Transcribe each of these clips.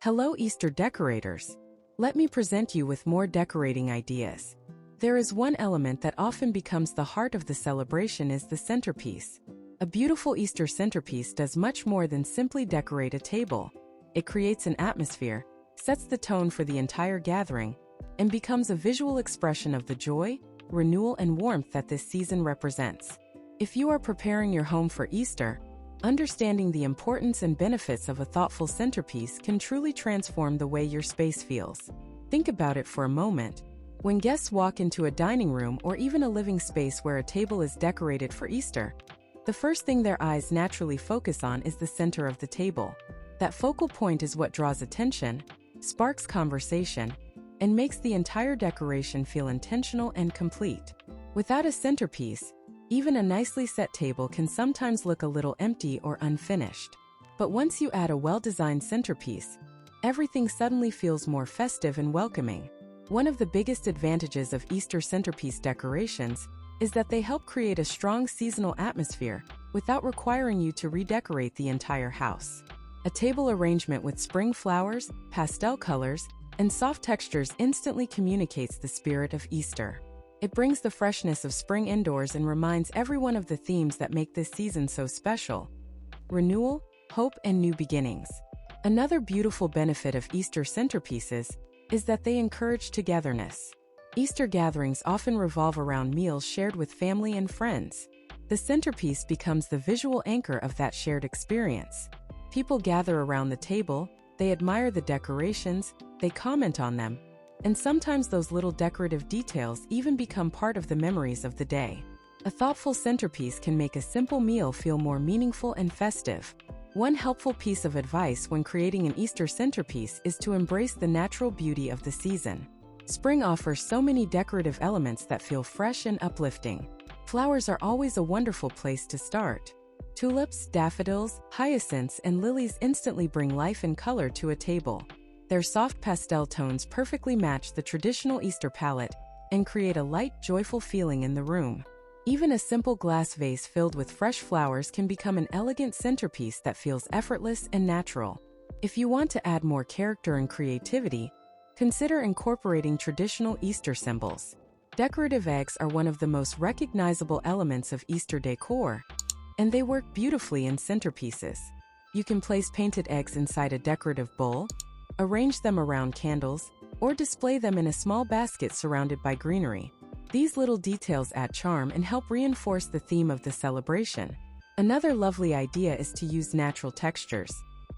Hello Easter decorators! Let me present you with more decorating ideas. There is one element that often becomes the heart of the celebration is the centerpiece. A beautiful Easter centerpiece does much more than simply decorate a table. It creates an atmosphere, sets the tone for the entire gathering, and becomes a visual expression of the joy, renewal, and warmth that this season represents. If you are preparing your home for Easter, understanding the importance and benefits of a thoughtful centerpiece can truly transform the way your space feels. Think about it for a moment. When guests walk into a dining room or even a living space where a table is decorated for Easter, the first thing their eyes naturally focus on is the center of the table. That focal point is what draws attention, sparks conversation, and makes the entire decoration feel intentional and complete. Without a centerpiece, even a nicely set table can sometimes look a little empty or unfinished. But once you add a well-designed centerpiece, everything suddenly feels more festive and welcoming. One of the biggest advantages of Easter centerpiece decorations is that they help create a strong seasonal atmosphere without requiring you to redecorate the entire house. A table arrangement with spring flowers, pastel colors, and soft textures instantly communicates the spirit of Easter. It brings the freshness of spring indoors and reminds everyone of the themes that make this season so special: renewal, hope, and new beginnings. Another beautiful benefit of Easter centerpieces is that they encourage togetherness. Easter gatherings often revolve around meals shared with family and friends. The centerpiece becomes the visual anchor of that shared experience. People gather around the table, they admire the decorations, they comment on them, and sometimes those little decorative details even become part of the memories of the day. A thoughtful centerpiece can make a simple meal feel more meaningful and festive. One helpful piece of advice when creating an Easter centerpiece is to embrace the natural beauty of the season. Spring offers so many decorative elements that feel fresh and uplifting. Flowers are always a wonderful place to start. Tulips, daffodils, hyacinths, and lilies instantly bring life and color to a table. Their soft pastel tones perfectly match the traditional Easter palette and create a light, joyful feeling in the room. Even a simple glass vase filled with fresh flowers can become an elegant centerpiece that feels effortless and natural. If you want to add more character and creativity, consider incorporating traditional Easter symbols. Decorative eggs are one of the most recognizable elements of Easter decor, and they work beautifully in centerpieces. You can place painted eggs inside a decorative bowl, arrange them around candles, or display them in a small basket surrounded by greenery. These little details add charm and help reinforce the theme of the celebration. Another lovely idea is to use natural textures.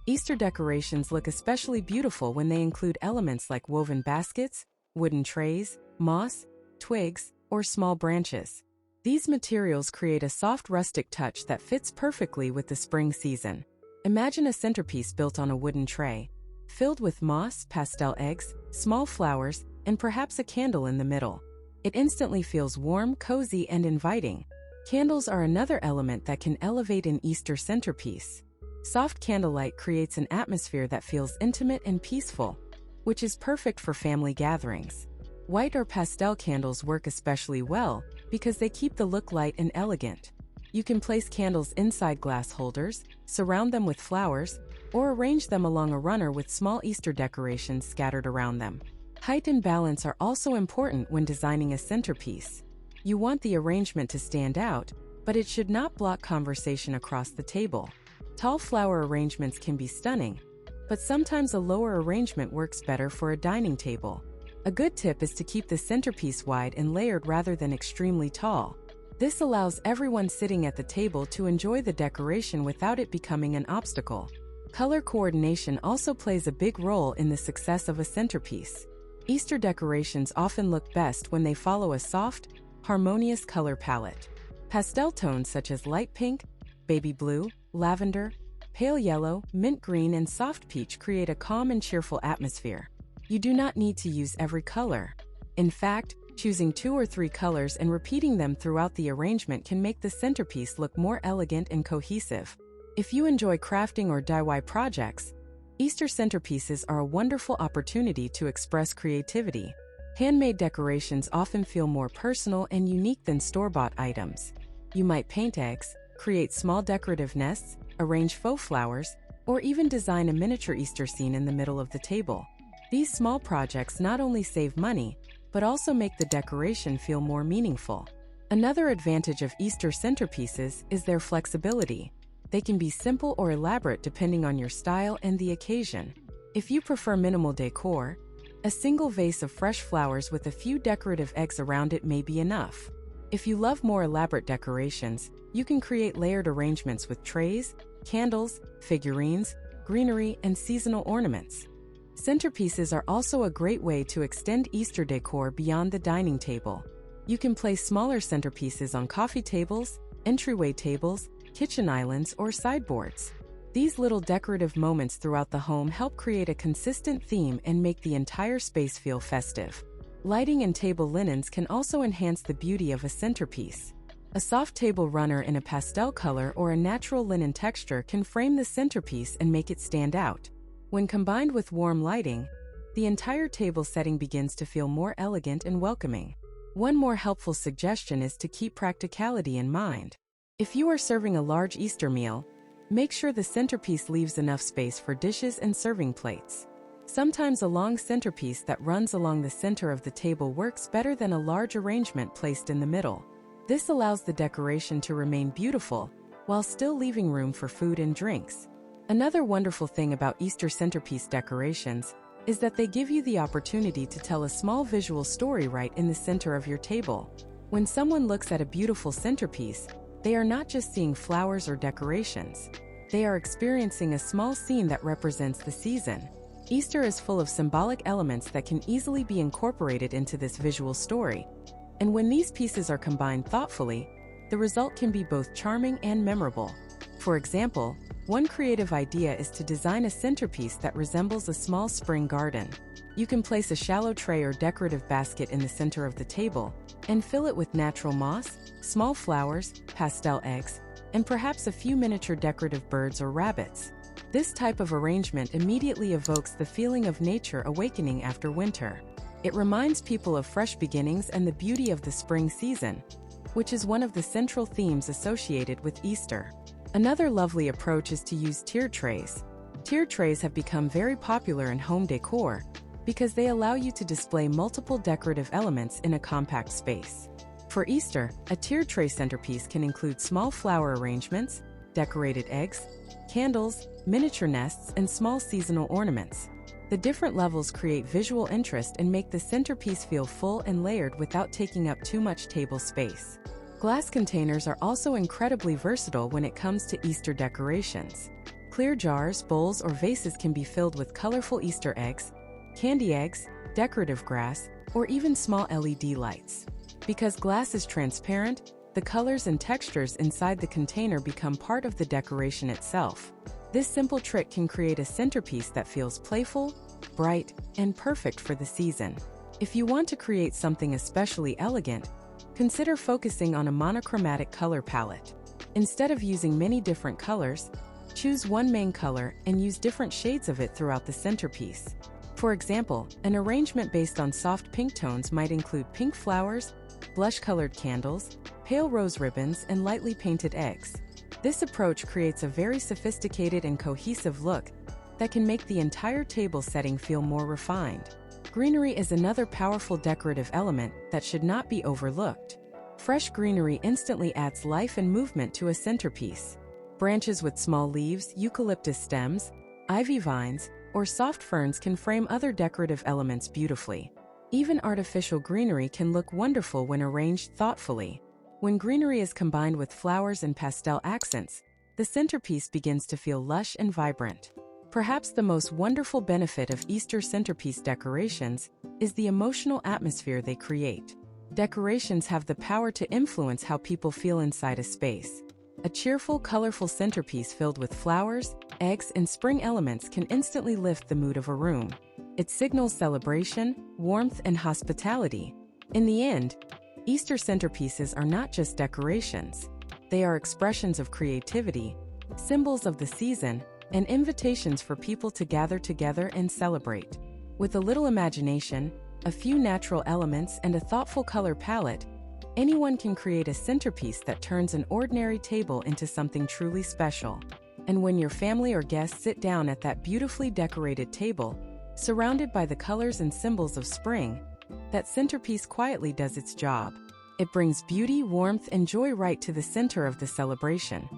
Easter decorations look especially beautiful when they include elements like woven baskets, wooden trays, moss, twigs, or small branches. These materials create a soft rustic touch that fits perfectly with the spring season. Imagine a centerpiece built on a wooden tray, filled with moss, pastel eggs, small flowers, and perhaps a candle in the middle. It instantly feels warm, cozy, and inviting. Candles are another element that can elevate an Easter centerpiece. Soft candlelight creates an atmosphere that feels intimate and peaceful, which is perfect for family gatherings. White or pastel candles work especially well because they keep the look light and elegant. You can place candles inside glass holders, surround them with flowers, or arrange them along a runner with small Easter decorations scattered around them. Height and balance are also important when designing a centerpiece. You want the arrangement to stand out, but it should not block conversation across the table. Tall flower arrangements can be stunning, but sometimes a lower arrangement works better for a dining table. A good tip is to keep the centerpiece wide and layered rather than extremely tall. This allows everyone sitting at the table to enjoy the decoration without it becoming an obstacle. Color coordination also plays a big role in the success of a centerpiece. Easter decorations often look best when they follow a soft, harmonious color palette. Pastel tones such as light pink, baby blue, lavender, pale yellow, mint green, and soft peach create a calm and cheerful atmosphere. You do not need to use every color. In fact, choosing 2 or 3 colors and repeating them throughout the arrangement can make the centerpiece look more elegant and cohesive. If you enjoy crafting or DIY projects, Easter centerpieces are a wonderful opportunity to express creativity. Handmade decorations often feel more personal and unique than store-bought items. You might paint eggs, create small decorative nests, arrange faux flowers, or even design a miniature Easter scene in the middle of the table. These small projects not only save money, but also make the decoration feel more meaningful. Another advantage of Easter centerpieces is their flexibility. They can be simple or elaborate depending on your style and the occasion. If you prefer minimal decor, a single vase of fresh flowers with a few decorative eggs around it may be enough. If you love more elaborate decorations, you can create layered arrangements with trays, candles, figurines, greenery, and seasonal ornaments. Centerpieces are also a great way to extend Easter decor beyond the dining table. You can place smaller centerpieces on coffee tables, entryway tables, kitchen islands, or sideboards. These little decorative moments throughout the home help create a consistent theme and make the entire space feel festive. Lighting and table linens can also enhance the beauty of a centerpiece. A soft table runner in a pastel color or a natural linen texture can frame the centerpiece and make it stand out. When combined with warm lighting, the entire table setting begins to feel more elegant and welcoming. One more helpful suggestion is to keep practicality in mind. If you are serving a large Easter meal, make sure the centerpiece leaves enough space for dishes and serving plates. Sometimes a long centerpiece that runs along the center of the table works better than a large arrangement placed in the middle. This allows the decoration to remain beautiful, while still leaving room for food and drinks. Another wonderful thing about Easter centerpiece decorations is that they give you the opportunity to tell a small visual story right in the center of your table. When someone looks at a beautiful centerpiece, they are not just seeing flowers or decorations. They are experiencing a small scene that represents the season. Easter is full of symbolic elements that can easily be incorporated into this visual story. And when these pieces are combined thoughtfully, the result can be both charming and memorable. For example, one creative idea is to design a centerpiece that resembles a small spring garden. You can place a shallow tray or decorative basket in the center of the table and fill it with natural moss, small flowers, pastel eggs, and perhaps a few miniature decorative birds or rabbits. This type of arrangement immediately evokes the feeling of nature awakening after winter. It reminds people of fresh beginnings and the beauty of the spring season, which is one of the central themes associated with Easter. Another lovely approach is to use tiered trays. Tiered trays have become very popular in home decor because they allow you to display multiple decorative elements in a compact space. For Easter, a tiered tray centerpiece can include small flower arrangements, decorated eggs, candles, miniature nests, and small seasonal ornaments. The different levels create visual interest and make the centerpiece feel full and layered without taking up too much table space. Glass containers are also incredibly versatile when it comes to Easter decorations. Clear jars, bowls, or vases can be filled with colorful Easter eggs, candy eggs, decorative grass, or even small LED lights. Because glass is transparent, the colors and textures inside the container become part of the decoration itself. This simple trick can create a centerpiece that feels playful, bright, and perfect for the season. If you want to create something especially elegant, consider focusing on a monochromatic color palette. Instead of using many different colors, choose one main color and use different shades of it throughout the centerpiece. For example, an arrangement based on soft pink tones might include pink flowers, blush-colored candles, pale rose ribbons, and lightly painted eggs. This approach creates a very sophisticated and cohesive look that can make the entire table setting feel more refined. Greenery is another powerful decorative element that should not be overlooked. Fresh greenery instantly adds life and movement to a centerpiece. Branches with small leaves, eucalyptus stems, ivy vines, or soft ferns can frame other decorative elements beautifully. Even artificial greenery can look wonderful when arranged thoughtfully. When greenery is combined with flowers and pastel accents, the centerpiece begins to feel lush and vibrant. Perhaps the most wonderful benefit of Easter centerpiece decorations is the emotional atmosphere they create. Decorations have the power to influence how people feel inside a space. A cheerful, colorful centerpiece filled with flowers, eggs, and spring elements can instantly lift the mood of a room. It signals celebration, warmth, and hospitality. In the end, Easter centerpieces are not just decorations. They are expressions of creativity, symbols of the season, and invitations for people to gather together and celebrate. With a little imagination, a few natural elements, and a thoughtful color palette, anyone can create a centerpiece that turns an ordinary table into something truly special. And when your family or guests sit down at that beautifully decorated table, surrounded by the colors and symbols of spring, that centerpiece quietly does its job. It brings beauty, warmth, and joy right to the center of the celebration.